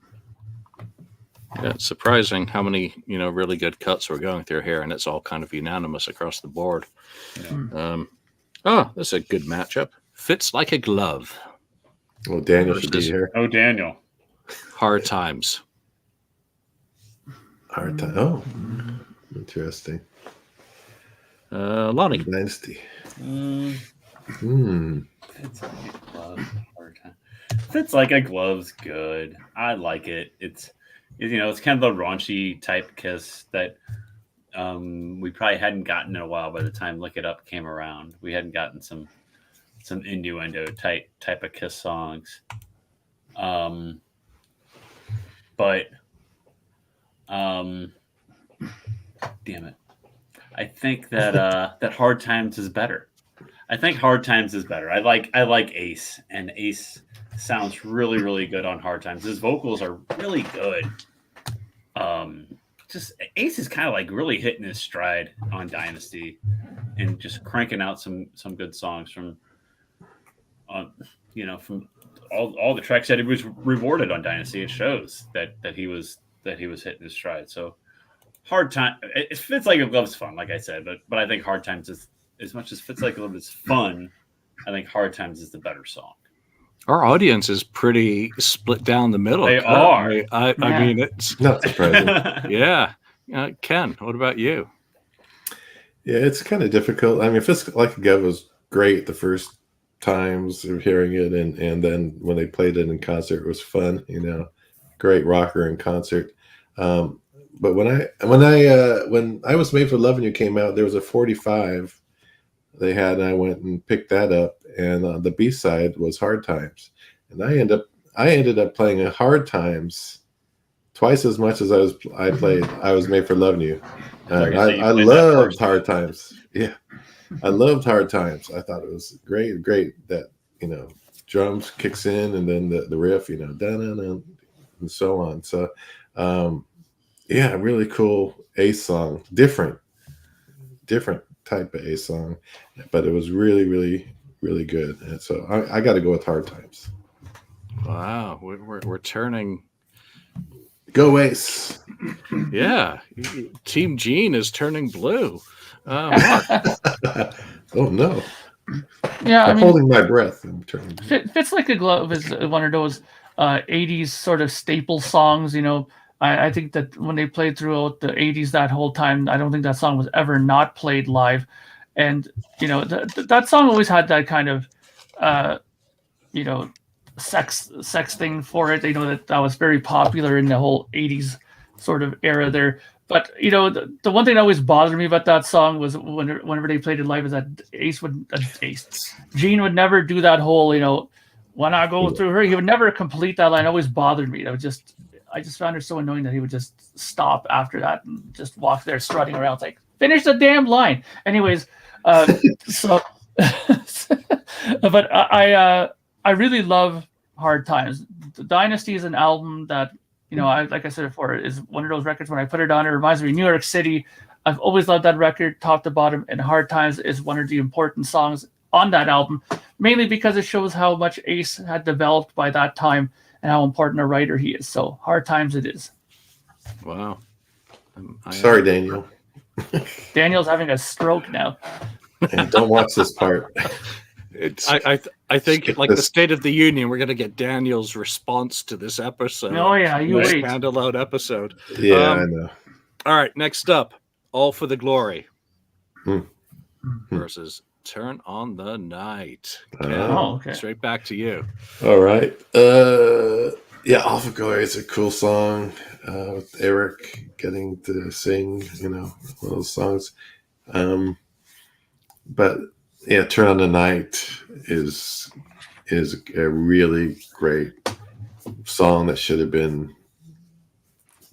Yeah, it's surprising how many, really good cuts we're going through here, and it's all kind of unanimous across the board. Yeah. That's a good matchup. Fits Like a Glove. Well, Daniel should be Versus- here. Oh, Daniel. Hard Times. Hard time. Oh, interesting. Lonnie. Dynasty. Fits like a glove. Hard time. Fits like a glove's good. I like it. It's kind of the raunchy type Kiss that we probably hadn't gotten in a while. By the time Lick It Up came around, we hadn't gotten some innuendo type of Kiss songs. But damn it, I think that that Hard Times is better. I think Hard Times is better. I like Ace, and Ace sounds really, really good on Hard Times. His vocals are really good. Just Ace is kind of like really hitting his stride on Dynasty, and just cranking out some good songs from all the tracks that he was rewarded on Dynasty. It shows that he was hitting his stride. So Hard Time, it Fits Like a Glove's fun, like I said, but I think Hard Times is, as much as Fits Like a Glove is fun, I think Hard Times is the better song. Our audience is pretty split down the middle. They are. I mean, it's Not surprising. yeah. Ken, what about you? Yeah, it's kind of difficult. I mean, Fist Like a Glove was great the first times of hearing it, and then when they played it in concert, it was fun. Great rocker in concert. But when I Was Made for Loving You came out, there was a 45 they had, and I went and picked that up, and the B-side was Hard Times, and I ended up playing a Hard Times twice as much as I played I Was Made for Loving You. I loved Hard Times. Yeah, I loved Hard Times. I thought it was great that drums kicks in, and then the riff, dun-dun-dun, and so on. So yeah, really cool Ace song, different type of Ace song, but it was really, really, really good. And so I got to go with Hard Times. Wow, we're turning. Go Ace! Yeah, Team Gene is turning blue. Mark. Oh no! Yeah, I'm holding my breath. I'm turning. Fits Like a Glove is one of those 80s sort of staple songs. I think that when they played throughout the 80s that whole time, I don't think that song was ever not played live. And, that song always had that kind of, sex thing for it. That was very popular in the whole 80s sort of era there. But, the one thing that always bothered me about that song was whenever they played it live is that Gene would never do that whole, when I go through her, he would never complete that line. It always bothered me. I just found it so annoying that he would just stop after that and just walk there strutting around. It's like, finish the damn line. Anyways, so, but I really love Hard Times. The Dynasty is an album that, like I said before, is one of those records when I put it on, it reminds me of New York City. I've always loved that record, top to bottom, and Hard Times is one of the important songs on that album, mainly because it shows how much Ace had developed by that time. and how important a writer he is. So hard times it is. Wow. Sorry, Daniel. Daniel's having a stroke now. And don't watch this part. I think Skip like the this. State of the Union, we're gonna get Daniel's response to this episode. Oh yeah, you This wait. standalone episode. Yeah, I know. All right, next up, All for the Glory Hmm. versus Turn on the Night. Ken, Oh, okay. straight back to you. All right. Yeah, All for Glory is a cool song with Eric getting to sing, one of those songs. But yeah, Turn on the Night is a really great song that should have been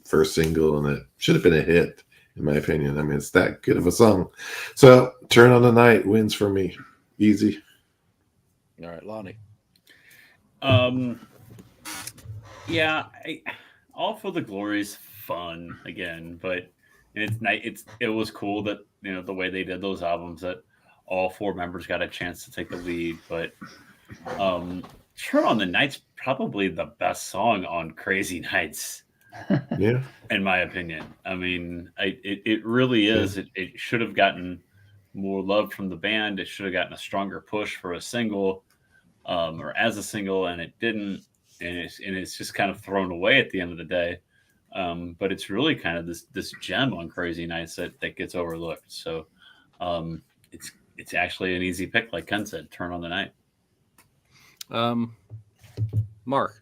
first single, and it should have been a hit, in my opinion. I mean, it's that good of a song. So Turn on the Night wins for me. Easy. All right, Lonnie. Yeah, All for the Glory is fun again, but it was cool that the way they did those albums, that all four members got a chance to take the lead. But Turn on the Night's probably the best song on Crazy Nights. Yeah. In my opinion. I mean, it really is. It should have gotten more love from the band. It should have gotten a stronger push for a single, or as a single, and it didn't. And it's just kind of thrown away at the end of the day. But it's really kind of this gem on Crazy Nights that gets overlooked. So it's actually an easy pick, like Ken said. Turn on the Night. Oh, Mark.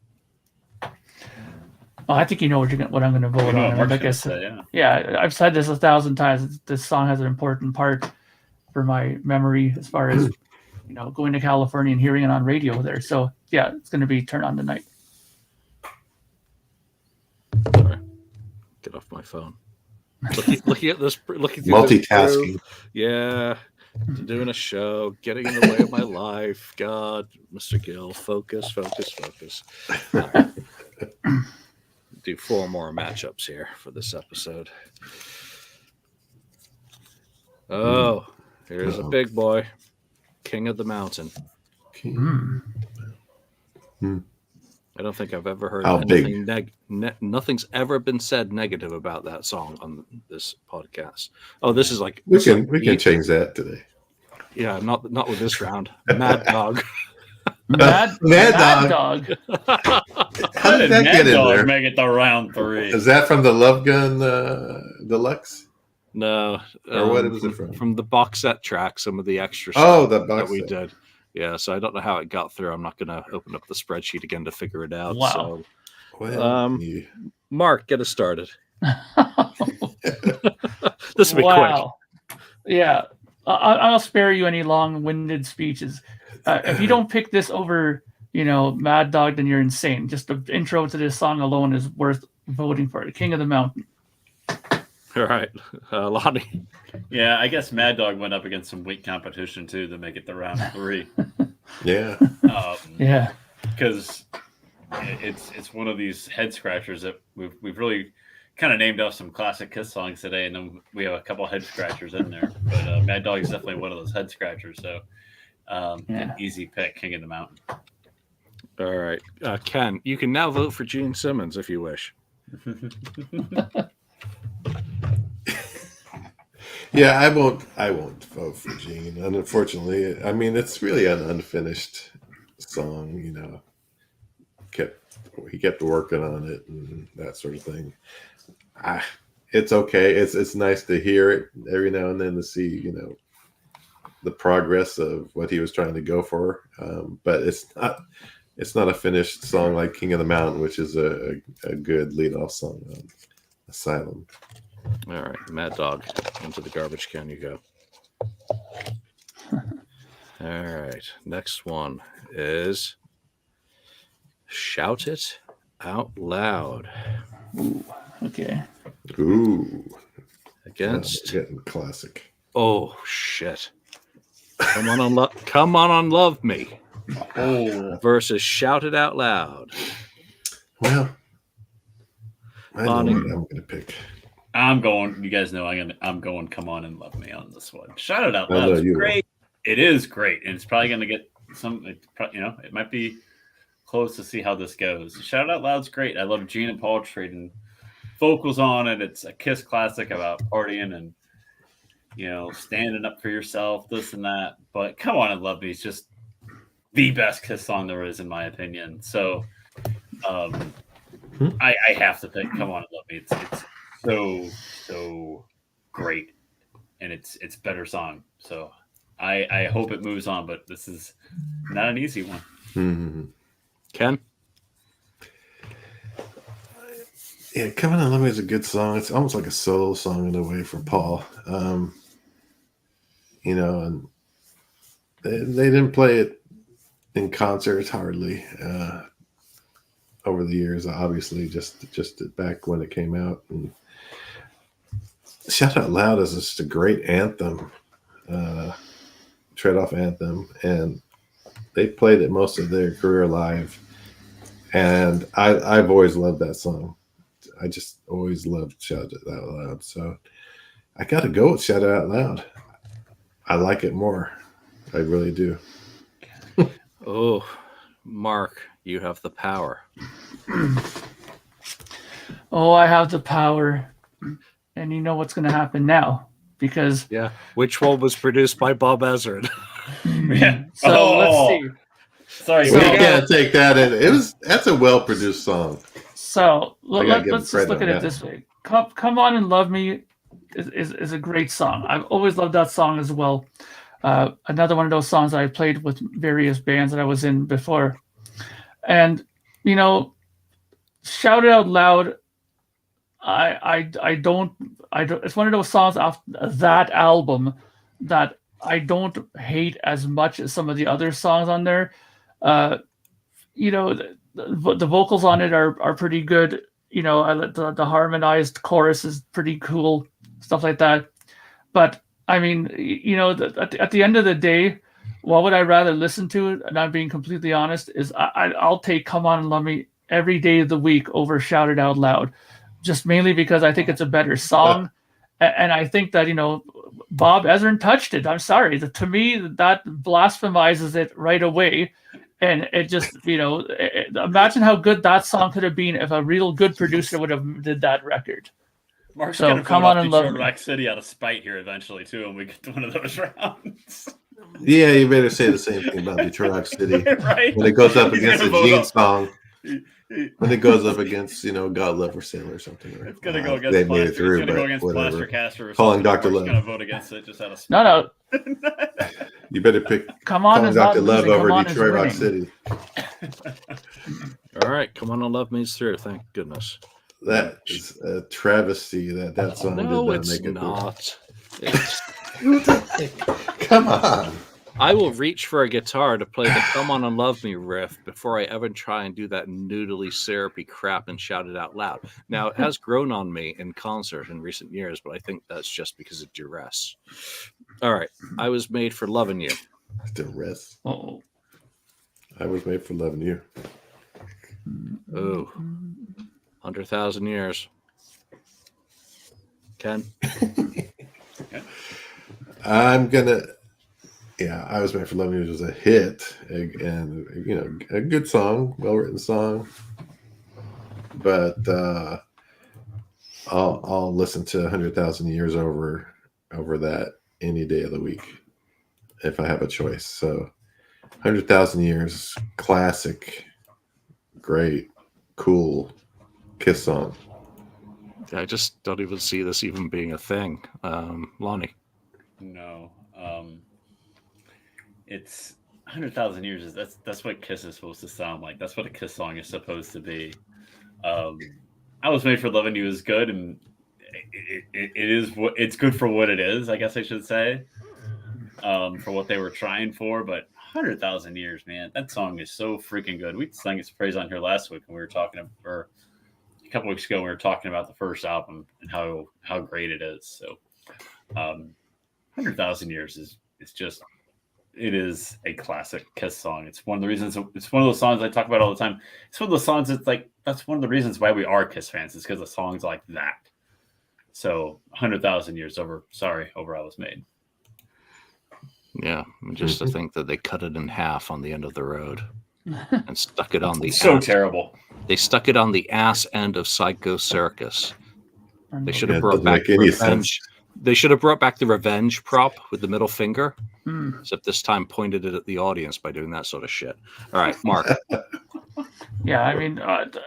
I think you know what I'm going to vote on. Mark's I gonna guess, say, yeah, I've said this 1,000 times. This song has an important part for my memory as far as going to California and hearing it on radio there. So yeah, it's going to be Turn on the Night. Sorry. Get off my phone. Looking at this. Looking through Multitasking. This yeah. Doing a show, getting in the way of my life. God, Mr. Gill, focus. All right. Do 4 more matchups here for this episode. Oh, here's a big boy, King of the Mountain. I don't think I've ever heard anything nothing's ever been said negative about that song on this podcast. Oh, this is like we can change that today. Yeah, not with this round. Mad Dog. Mad Dog. How did that get in there? Make it to round 3. Is that from the Love Gun Deluxe? No. Or what was it from? From the box set track, some of the extra stuff the box that we did. Yeah, so I don't know how it got through. I'm not going to open up the spreadsheet again to figure it out. Wow. So, Mark, get us started. This will be quick. Yeah. I'll spare you any long-winded speeches. If you don't pick this over, Mad Dog, then you're insane. Just the intro to this song alone is worth voting for. King of the Mountain. All right, Lonnie. Yeah, I guess Mad Dog went up against some weak competition too to make it to round 3. Yeah. Yeah. Because it's one of these head scratchers that we've really kind of named off some classic Kiss songs today, and then we have a couple head scratchers in there. But Mad Dog is definitely one of those head scratchers. So an easy pick, King of the Mountain. All right, Ken, you can now vote for Gene Simmons if you wish. Yeah, I won't vote for Gene. Unfortunately, I mean, it's really an unfinished song. He kept working on it and that sort of thing. It's okay. It's nice to hear it every now and then to see the progress of what he was trying to go for. But it's not a finished song like King of the Mountain, which is a good lead-off song on Asylum. All right, Mad Dog, into the garbage can you go. All right, next one is Shout It Out Loud. Ooh, okay. Ooh. Against getting classic. Oh shit. Come on, Unlove Me. Oh. Versus Shout It Out Loud. Well, I know what I'm gonna pick. I'm going. You guys know I'm going. Come on and love me on this one. Shout It Out Loud. It's great. It is great, and it's probably going to get some. It might be close to see how this goes. Shout Out Loud's great. I love Gene and Paul trading vocals on it. It's a Kiss classic about partying and standing up for yourself, this and that. But Come On and Love Me is just the best Kiss song there is, in my opinion. So I have to pick Come On and Love Me. It's so great, and it's better song. So I hope it moves on, but this is not an easy one. Mm-hmm. Ken? Yeah, Come On and Love Me is a good song. It's almost like a solo song in a way for Paul. And they didn't play it in concerts hardly over the years, obviously, just back when it came out. And Shout Out Loud is just a great anthem, tread-off anthem, and they played it most of their career live. And I've always loved that song. I just always loved Shout It Out Loud. So I got to go with Shout It Out Loud. I like it more. I really do. Oh, Mark, you have the power. Oh, I have the power. And you know what's going to happen now. Because... Yeah. Which one was produced by Bob Ezrin? Yeah. So let's see. Sorry. We can't take that in. That's a well-produced song. So let's just credit look on at it that. this way. Come On and Love Me is a great song. I've always loved that song as well. Another one of those songs that I played with various bands that I was in before. And, Shout It Out Loud, I don't, it's one of those songs off that album that I don't hate as much as some of the other songs on there. The vocals on it are pretty good. The harmonized chorus is pretty cool, stuff like that. But I mean, at the end of the day, what would I rather listen to? And I'm being completely honest, is I'll take Come On and Love Me every day of the week over Shout It Out Loud, just mainly because I think it's a better song. And I think that, Bob Ezrin touched it. I'm sorry. To me, that blasphemizes it right away. And it just, imagine how good that song could have been if a real good producer would have did that record. Mark's So, gonna Come vote On off and Love Me. Rock City out of spite here eventually too, when we get to one of those rounds. Yeah, you better say the same thing about Detroit Rock City. Right? When it goes up He's against gonna a vote Gene off. song, when it goes up against, God Love or Sailor or something. It's gonna go against they made it Plaster. through, It's gonna go but against whatever. Plaster Caster or Calling something. Dr. Mark's Love. gonna vote against it just out of spite. No. You better pick Come On Calling is not Dr. Love losing. over Come On is Detroit Rock winning. City. All right. Come On and Love Me's through. Thank goodness. That is a travesty that song No, did not it's make it not. It's, through. Come on. I will reach for a guitar to play the Come On and Love Me riff before I ever try and do that noodly, syrupy crap and shout it out loud. Now, it has grown on me in concert in recent years, but I think that's just because of duress. All right. I Was Made for Loving You. The rest. Oh. I Was Made for Loving You. Oh, 100,000 years. Ken? I'm gonna. Yeah, I Was Made for Loving You was a hit, and a good song, well written song. But I'll listen to 100,000 Years over that any day of the week if I have a choice. So 100,000 Years, classic, great, cool Kiss song. I just don't even see this even being a thing. Lonnie? No. It's 100,000 years. That's what Kiss is supposed to sound like. That's what a Kiss song is supposed to be. I Was Made for Loving You is good, and it's good for what it is, I guess I should say, for what they were trying for. But 100,000 years, man, that song is so freaking good. We sang its praise on here last week when we were talking, or a couple weeks ago, we were talking about the first album and how great it is. So 100,000 years is just, it is a classic Kiss song. It's one of the reasons. It's one of those songs I talk about all the time. It's one of those songs that's like, that's one of the reasons why we are Kiss fans, is because of songs like that. So 100,000 years over. Sorry, over I Was Made. Yeah, just to think that they cut it in half on the end of the road. and stuck it on the So ass. terrible. They stuck it on the ass end of Psycho Circus. They should have it brought doesn't back make any revenge. sense. They should have brought back the revenge prop with the middle finger, Hmm. except this time pointed it at the audience by doing that sort of shit. All right, Mark. Yeah, I mean,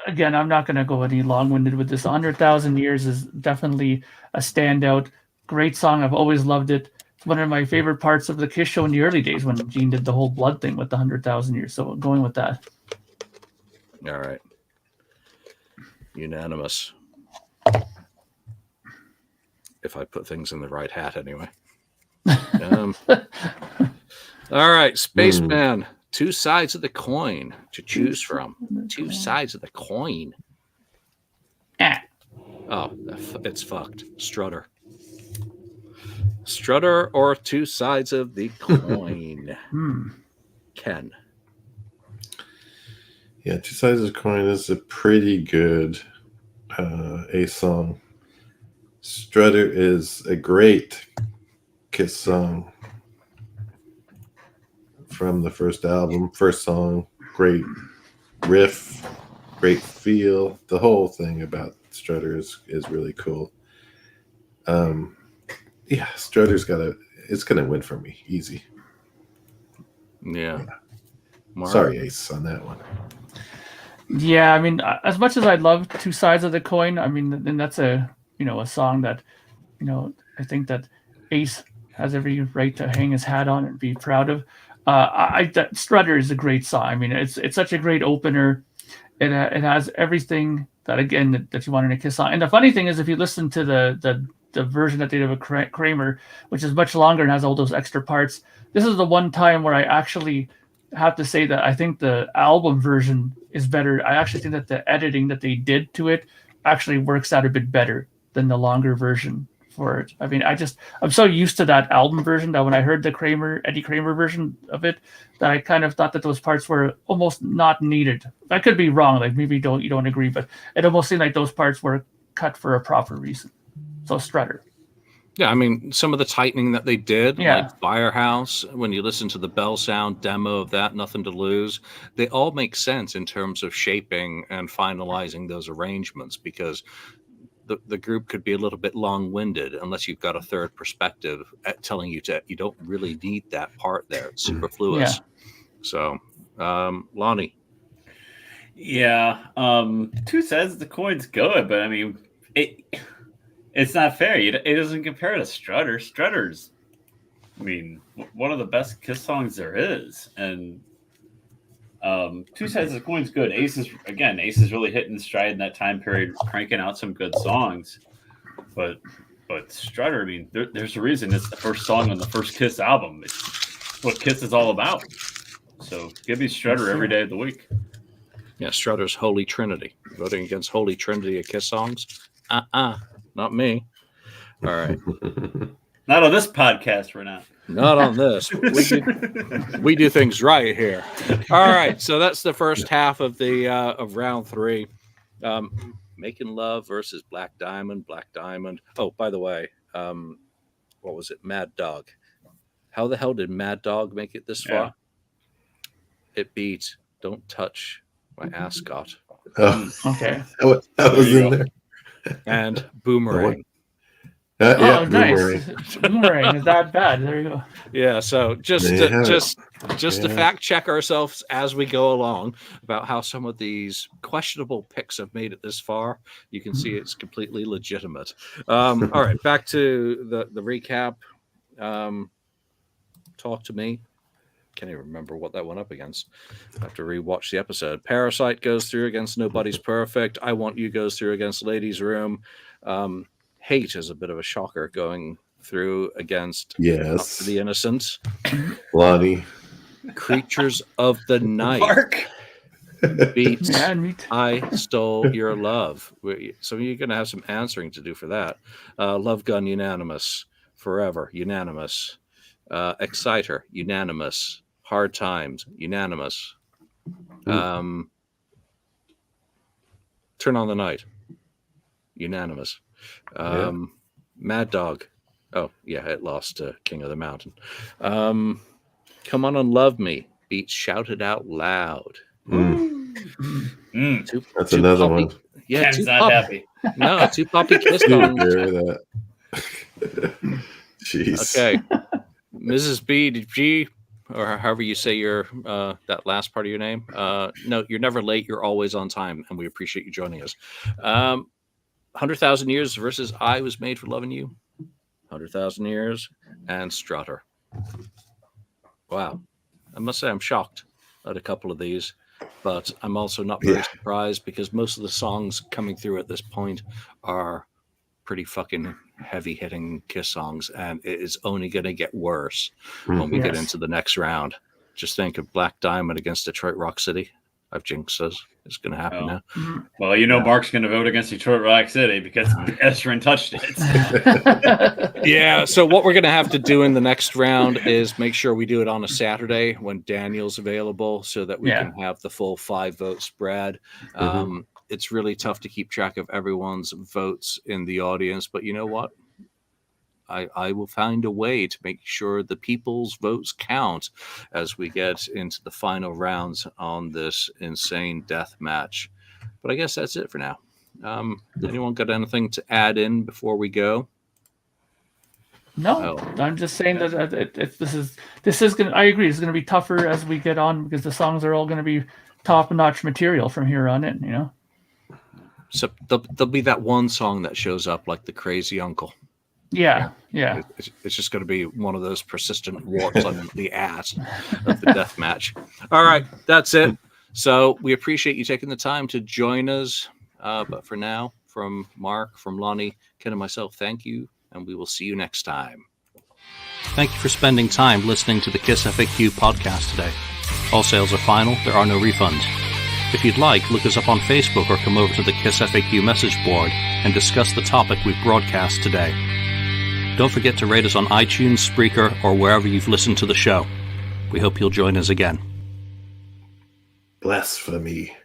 again, I'm not going to go any long-winded with this. 100,000 Years is definitely a standout. Great song. I've always loved it. It's one of my favorite parts of the Kiss show in the early days when Gene did the whole blood thing with the 100,000 Years. So going with that. All right. Unanimous. If I put things in the right hat, anyway. All right, Spaceman. Two sides of the coin to choose from. Two sides of the coin. Oh, it's fucked. Strutter. Strutter or two sides of the coin. Ken. Yeah, Two Sides of the Coin is a pretty good Ace song. Strutter is a great Kiss song from the first album, first song. Great riff, great feel. The whole thing about Strutter is really cool. Yeah, Strutter's it's gonna win for me, easy. Yeah. Mark? Sorry, Ace, on that one. Yeah, I mean, as much as I love Two Sides of the Coin, I mean, and that's a song that, I think that Ace has every right to hang his hat on and be proud of. That Strutter is a great song. I mean, it's such a great opener. It has everything that you want in a Kiss song. And the funny thing is, if you listen to the version that they did with Kramer, which is much longer and has all those extra parts, this is the one time where I actually have to say that I think the album version is better. I actually think that the editing that they did to it actually works out a bit better than the longer version for it. I mean, I'm so used to that album version that when I heard the Eddie Kramer version of it, that I kind of thought that those parts were almost not needed. I could be wrong, like maybe you don't agree, but it almost seemed like those parts were cut for a proper reason. So Strutter. Yeah, I mean, some of the tightening that they did, Yeah. like Firehouse, when you listen to the Bell Sound demo of that, Nothing to Lose, they all make sense in terms of shaping and finalizing those arrangements, because the group could be a little bit long-winded unless you've got a third perspective at telling you you don't really need that part there. It's superfluous. Yeah. So, Lonnie. Yeah, Two Sides of the Coin's good, but I mean, it's not fair. It doesn't compare to Strutter. Strutter's, I mean, one of the best Kiss songs there is. And Two Sides of the Coin's good. Ace is really hitting stride in that time period, cranking out some good songs. But Strutter, I mean, there's a reason it's the first song on the first Kiss album. It's what Kiss is all about. So give me Strutter every day of the week. Yeah, Strutter's Holy Trinity. Voting against Holy Trinity of Kiss songs? Not me. All right. Not on this podcast, we're not. Not on this. We do things right here. All right. So that's the first half of the of round 3. Making Love versus Black Diamond. Black Diamond. Oh, by the way, what was it? Mad Dog. How the hell did Mad Dog make it this far? It beat Don't Touch My Ascot. Oh, Okay. that was in there. And Boomerang. Oh, nice. Boomerang. Boomerang is that bad. There you go. Yeah, so just to fact check ourselves as we go along about how some of these questionable picks have made it this far, you can see it's completely legitimate. All right, back to the recap. Talk to Me. Can't even remember what that went up against. I have to rewatch the episode. Parasite goes through against Nobody's Perfect. I Want You goes through against Ladies' Room. Hate is a bit of a shocker going through against Not for the Innocent. Lonnie. Creatures of the Night Mark. beats Yeah, I Stole Your Love. So you're going to have some answering to do for that. Love Gun, unanimous. Forever, unanimous. Exciter, unanimous. Hard Times, unanimous. Turn on the Night, unanimous. Mad Dog, oh yeah, it lost to King of the Mountain. Come On and Love Me beats Shout It Out Loud. That's another one. Yeah, Ken's not happy. No, two poppy kiss Hear songs. that. Jeez. Okay, Mrs. B, or however you say your that last part of your name. No, you're never late. You're always on time, and we appreciate you joining us. 100,000 Years versus I Was Made for Loving You. 100,000 Years and Strutter. Wow, I must say I'm shocked at a couple of these, but I'm also not very surprised because most of the songs coming through at this point are pretty fucking heavy-hitting Kiss songs, and it is only going to get worse when we get into the next round. Just think of Black Diamond against Detroit Rock City. I've jinxed us. It's going to happen now. Well, Mark's going to vote against Detroit Rock City because Esrin touched it. Yeah, so what we're going to have to do in the next round is make sure we do it on a Saturday when Daniel's available so that we can have the full 5-vote spread. It's really tough to keep track of everyone's votes in the audience, but you know what? I will find a way to make sure the people's votes count as we get into the final rounds on this insane death match. But I guess that's it for now. Anyone got anything to add in before we go? No, I'm just saying that this is going. I agree. It's going to be tougher as we get on because the songs are all going to be top-notch material from here on in. So there'll be that one song that shows up like the Crazy Uncle. Yeah. It's just going to be one of those persistent warts on the ass of the death match. All right, that's it. So we appreciate you taking the time to join us. But for now, from Mark, from Lonnie, Ken, and myself, thank you, and we will see you next time. Thank you for spending time listening to the KissFAQ podcast today. All sales are final. There are no refunds. If you'd like, look us up on Facebook or come over to the KissFAQ message board and discuss the topic we've broadcast today. Don't forget to rate us on iTunes, Spreaker, or wherever you've listened to the show. We hope you'll join us again. Blasphemy.